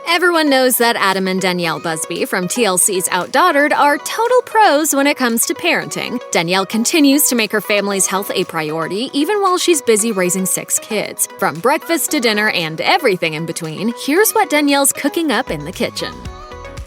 Everyone knows that Adam and Danielle Busby from TLC's OutDaughtered are total pros when it comes to parenting. Danielle continues to make her family's health a priority even while she's busy raising 6 kids. From breakfast to dinner and everything in between, here's what Danielle's cooking up in the kitchen.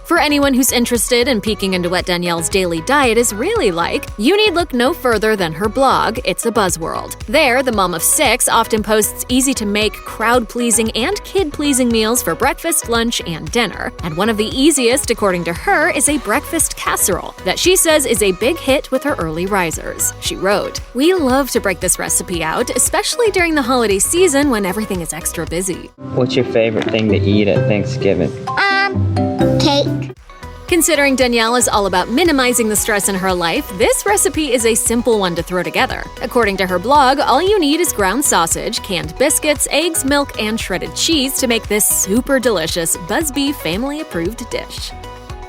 For anyone who's interested in peeking into what Danielle's daily diet is really like, you need look no further than her blog, It's a Buzzworld. There, the mom of 6 often posts easy-to-make, crowd-pleasing, and kid-pleasing meals for breakfast, lunch, and dinner. And one of the easiest, according to her, is a breakfast casserole that she says is a big hit with her early risers. She wrote, "We love to break this recipe out, especially during the holiday season when everything is extra busy." What's your favorite thing to eat at Thanksgiving? Cake. Considering Danielle is all about minimizing the stress in her life, this recipe is a simple one to throw together. According to her blog, all you need is ground sausage, canned biscuits, eggs, milk, and shredded cheese to make this super delicious Busby family-approved dish.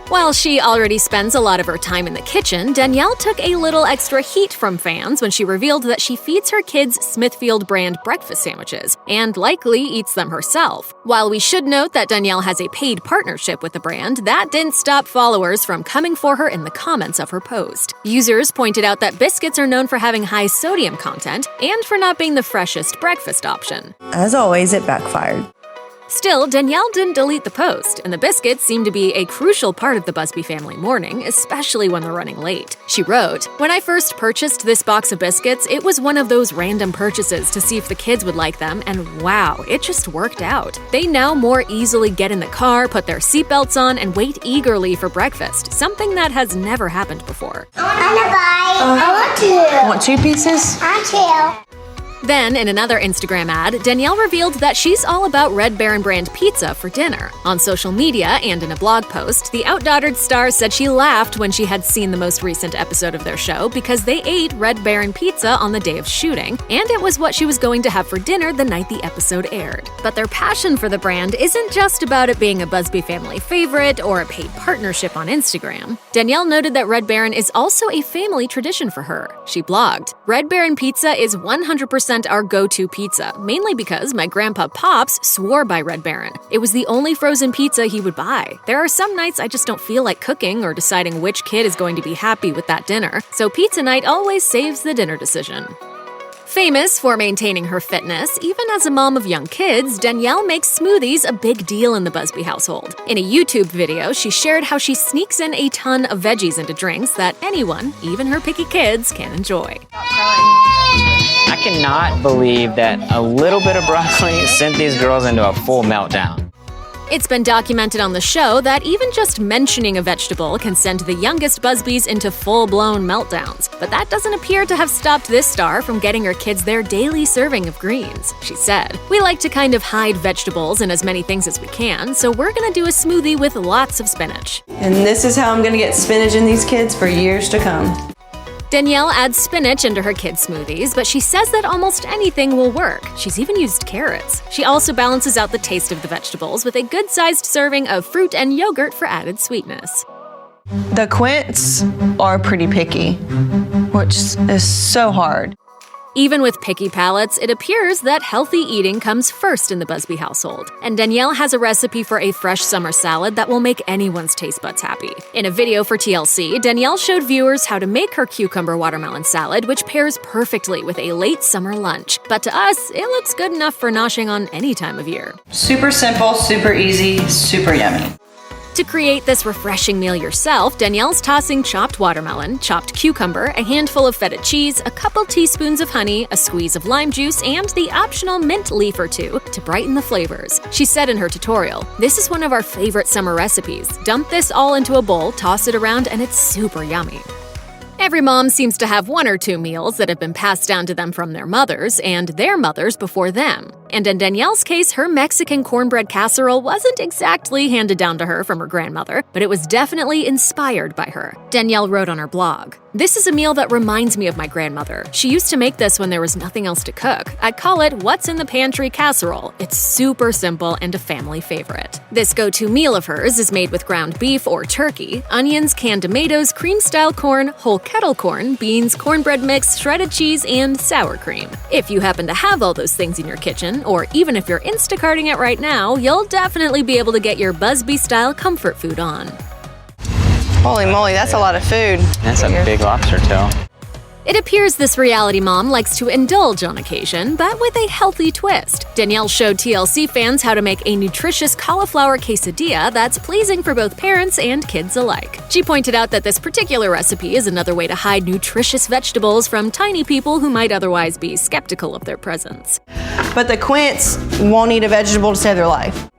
While she already spends a lot of her time in the kitchen, Danielle took a little extra heat from fans when she revealed that she feeds her kids Smithfield brand breakfast sandwiches, and likely eats them herself. While we should note that Danielle has a paid partnership with the brand, that didn't stop followers from coming for her in the comments of her post. Users pointed out that biscuits are known for having high sodium content and for not being the freshest breakfast option. As always, it backfired. Still, Danielle didn't delete the post, and the biscuits seem to be a crucial part of the Busby family morning, especially when they're running late. She wrote, "When I first purchased this box of biscuits, it was one of those random purchases to see if the kids would like them, and wow, it just worked out. They now more easily get in the car, put their seatbelts on, and wait eagerly for breakfast, something that has never happened before." I want to. Want 2 pieces? I want to. Then, in another Instagram ad, Danielle revealed that she's all about Red Baron brand pizza for dinner. On social media and in a blog post, the OutDaughtered star said she laughed when she had seen the most recent episode of their show because they ate Red Baron pizza on the day of shooting, and it was what she was going to have for dinner the night the episode aired. But their passion for the brand isn't just about it being a Busby family favorite or a paid partnership on Instagram. Danielle noted that Red Baron is also a family tradition for her. She blogged, "Red Baron pizza is 100% our go-to pizza, mainly because my grandpa Pops swore by Red Baron. It was the only frozen pizza he would buy. There are some nights I just don't feel like cooking or deciding which kid is going to be happy with that dinner, so pizza night always saves the dinner decision." Famous for maintaining her fitness, even as a mom of young kids, Danielle makes smoothies a big deal in the Busby household. In a YouTube video, she shared how she sneaks in a ton of veggies into drinks that anyone, even her picky kids, can enjoy. I cannot believe that a little bit of broccoli sent these girls into a full meltdown. It's been documented on the show that even just mentioning a vegetable can send the youngest Busbys into full-blown meltdowns. But that doesn't appear to have stopped this star from getting her kids their daily serving of greens. She said, "We like to kind of hide vegetables in as many things as we can, so we're gonna do a smoothie with lots of spinach." And this is how I'm gonna get spinach in these kids for years to come. Danielle adds spinach into her kids' smoothies, but she says that almost anything will work. She's even used carrots. She also balances out the taste of the vegetables with a good-sized serving of fruit and yogurt for added sweetness. The quints are pretty picky, which is so hard. Even with picky palates, it appears that healthy eating comes first in the Busby household. And Danielle has a recipe for a fresh summer salad that will make anyone's taste buds happy. In a video for TLC, Danielle showed viewers how to make her cucumber watermelon salad, which pairs perfectly with a late summer lunch. But to us, it looks good enough for noshing on any time of year. Super simple, super easy, super yummy. To create this refreshing meal yourself, Danielle's tossing chopped watermelon, chopped cucumber, a handful of feta cheese, a couple teaspoons of honey, a squeeze of lime juice, and the optional mint leaf or 2 to brighten the flavors. She said in her tutorial, "This is one of our favorite summer recipes. Dump this all into a bowl, toss it around, and it's super yummy." Every mom seems to have 1 or 2 meals that have been passed down to them from their mothers and their mothers before them. And in Danielle's case, her Mexican cornbread casserole wasn't exactly handed down to her from her grandmother, but it was definitely inspired by her. Danielle wrote on her blog, This is a meal that reminds me of my grandmother. She used to make this when there was nothing else to cook. I'd call it what's in the pantry casserole. It's super simple and a family favorite. This go-to meal of hers is made with ground beef or turkey, onions, canned tomatoes, cream-style corn, whole kettle corn, beans, cornbread mix, shredded cheese, and sour cream. If you happen to have all those things in your kitchen, or even if you're Instacarting it right now, you'll definitely be able to get your Busby-style comfort food on. Holy moly, that's a lot of food. That's a big lobster tail. It appears this reality mom likes to indulge on occasion, but with a healthy twist. Danielle showed TLC fans how to make a nutritious cauliflower quesadilla that's pleasing for both parents and kids alike. She pointed out that this particular recipe is another way to hide nutritious vegetables from tiny people who might otherwise be skeptical of their presence. But the Quints won't eat a vegetable to save their life.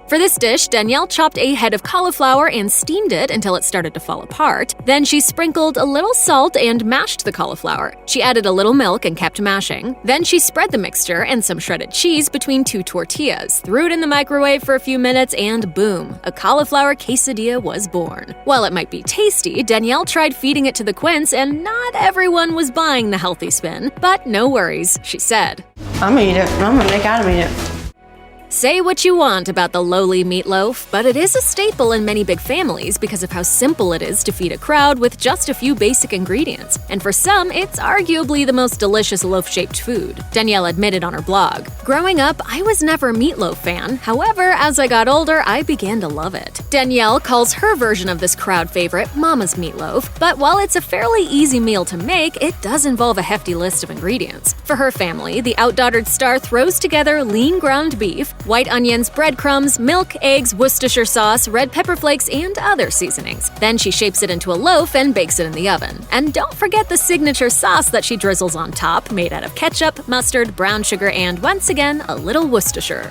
For this dish, Danielle chopped a head of cauliflower and steamed it until it started to fall apart. Then she sprinkled a little salt and mashed the cauliflower. She added a little milk and kept mashing. Then she spread the mixture and some shredded cheese between 2 tortillas, threw it in the microwave for a few minutes, and boom, a cauliflower quesadilla was born. While it might be tasty, Danielle tried feeding it to the Quints, and not everyone was buying the healthy spin. But no worries, she said. I'm gonna eat it. I'm gonna make Adam eat it. Say what you want about the lowly meatloaf, but it is a staple in many big families because of how simple it is to feed a crowd with just a few basic ingredients. And for some, it's arguably the most delicious loaf-shaped food. Danielle admitted on her blog, "Growing up, I was never a meatloaf fan. However, as I got older, I began to love it." Danielle calls her version of this crowd favorite Mama's meatloaf, but while it's a fairly easy meal to make, it does involve a hefty list of ingredients. For her family, the OutDaughtered star throws together lean ground beef, white onions, breadcrumbs, milk, eggs, Worcestershire sauce, red pepper flakes, and other seasonings. Then she shapes it into a loaf and bakes it in the oven. And don't forget the signature sauce that she drizzles on top, made out of ketchup, mustard, brown sugar, and once again, a little Worcestershire.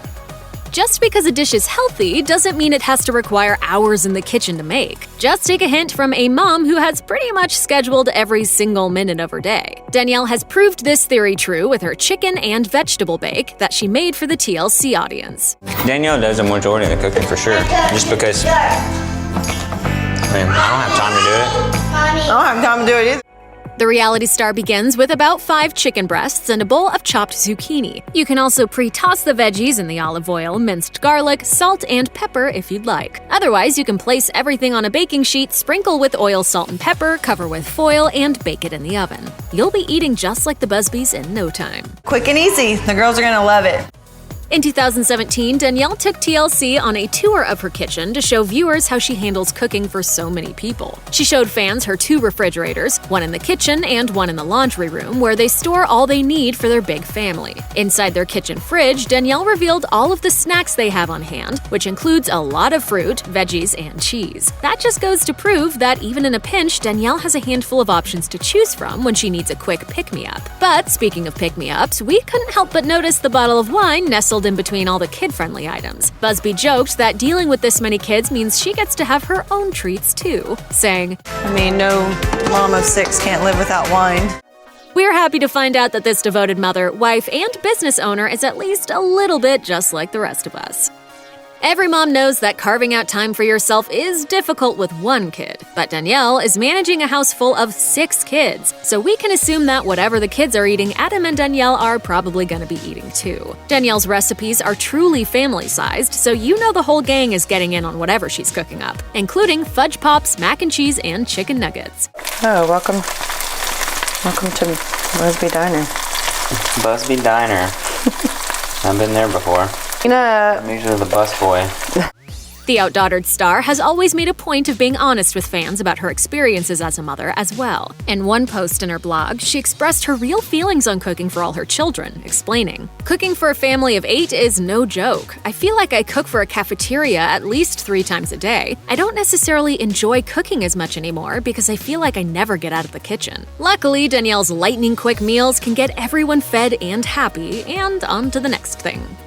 Just because a dish is healthy doesn't mean it has to require hours in the kitchen to make. Just take a hint from a mom who has pretty much scheduled every single minute of her day. Danielle has proved this theory true with her chicken and vegetable bake that she made for the TLC audience. Danielle does the majority of the cooking for sure, just because I don't have time to do it. I don't have time to do it either. The reality star begins with about 5 chicken breasts and a bowl of chopped zucchini. You can also pre-toss the veggies in the olive oil, minced garlic, salt, and pepper if you'd like. Otherwise, you can place everything on a baking sheet, sprinkle with oil, salt, and pepper, cover with foil, and bake it in the oven. You'll be eating just like the Busbys in no time. Quick and easy. The girls are gonna love it. In 2017, Danielle took TLC on a tour of her kitchen to show viewers how she handles cooking for so many people. She showed fans her 2 refrigerators, one in the kitchen and one in the laundry room, where they store all they need for their big family. Inside their kitchen fridge, Danielle revealed all of the snacks they have on hand, which includes a lot of fruit, veggies, and cheese. That just goes to prove that even in a pinch, Danielle has a handful of options to choose from when she needs a quick pick-me-up. But speaking of pick-me-ups, we couldn't help but notice the bottle of wine nestled in between all the kid-friendly items. Busby joked that dealing with this many kids means she gets to have her own treats too, saying, I mean, no mom of 6 can't live without wine. "We're happy to find out that this devoted mother, wife, and business owner is at least a little bit just like the rest of us." Every mom knows that carving out time for yourself is difficult with 1 kid, but Danielle is managing a house full of 6 kids, so we can assume that whatever the kids are eating, Adam and Danielle are probably going to be eating too. Danielle's recipes are truly family-sized, so you know the whole gang is getting in on whatever she's cooking up, including fudge pops, mac and cheese, and chicken nuggets. Oh, welcome to Busby Diner. Busby Diner. I've been there before. I'm usually the bus boy. The OutDaughtered star has always made a point of being honest with fans about her experiences as a mother as well. In one post in her blog, she expressed her real feelings on cooking for all her children, explaining, "Cooking for a family of 8 is no joke. I feel like I cook for a cafeteria at least 3 times a day. I don't necessarily enjoy cooking as much anymore because I feel like I never get out of the kitchen." Luckily, Danielle's lightning-quick meals can get everyone fed and happy, and on to the next thing.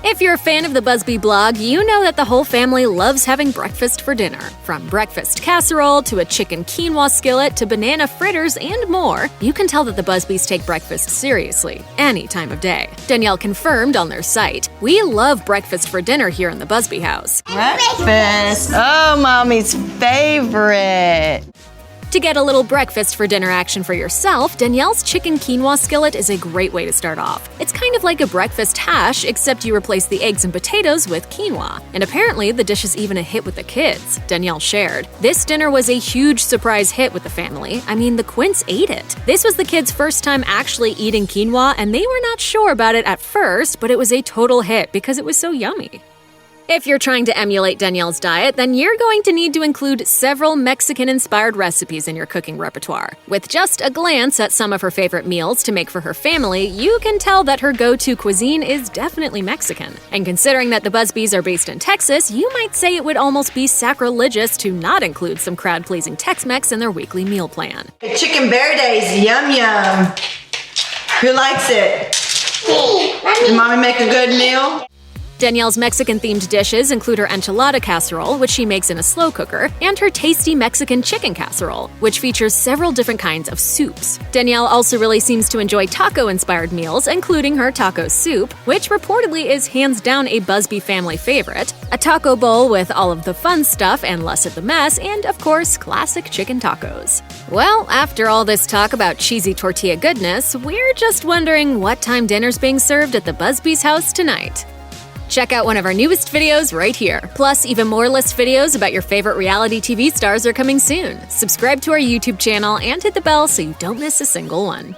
If you're a fan of the Busby blog, you know that the whole family loves having breakfast for dinner. From breakfast casserole to a chicken quinoa skillet to banana fritters and more, you can tell that the Busbys take breakfast seriously, any time of day. Danielle confirmed on their site, "We love breakfast for dinner here in the Busby house." Breakfast. Oh, Mommy's favorite. To get a little breakfast for dinner action for yourself, Danielle's chicken quinoa skillet is a great way to start off. It's kind of like a breakfast hash, except you replace the eggs and potatoes with quinoa. And apparently, the dish is even a hit with the kids, Danielle shared. This dinner was a huge surprise hit with the family. I mean, the Quints ate it. This was the kids' first time actually eating quinoa, and they were not sure about it at first, but it was a total hit because it was so yummy. If you're trying to emulate Danielle's diet, then you're going to need to include several Mexican-inspired recipes in your cooking repertoire. With just a glance at some of her favorite meals to make for her family, you can tell that her go-to cuisine is definitely Mexican. And considering that the Busbys are based in Texas, you might say it would almost be sacrilegious to not include some crowd-pleasing Tex-Mex in their weekly meal plan. Chicken verdes, yum yum. Who likes it? Me. Did mommy make a good meal? Danielle's Mexican-themed dishes include her enchilada casserole, which she makes in a slow cooker, and her tasty Mexican chicken casserole, which features several different kinds of soups. Danielle also really seems to enjoy taco-inspired meals, including her taco soup, which reportedly is hands down a Busby family favorite, a taco bowl with all of the fun stuff and less of the mess, and of course, classic chicken tacos. Well, after all this talk about cheesy tortilla goodness, we're just wondering what time dinner's being served at the Busby's house tonight. Check out one of our newest videos right here. Plus, even more list videos about your favorite reality TV stars are coming soon. Subscribe to our YouTube channel and hit the bell so you don't miss a single one.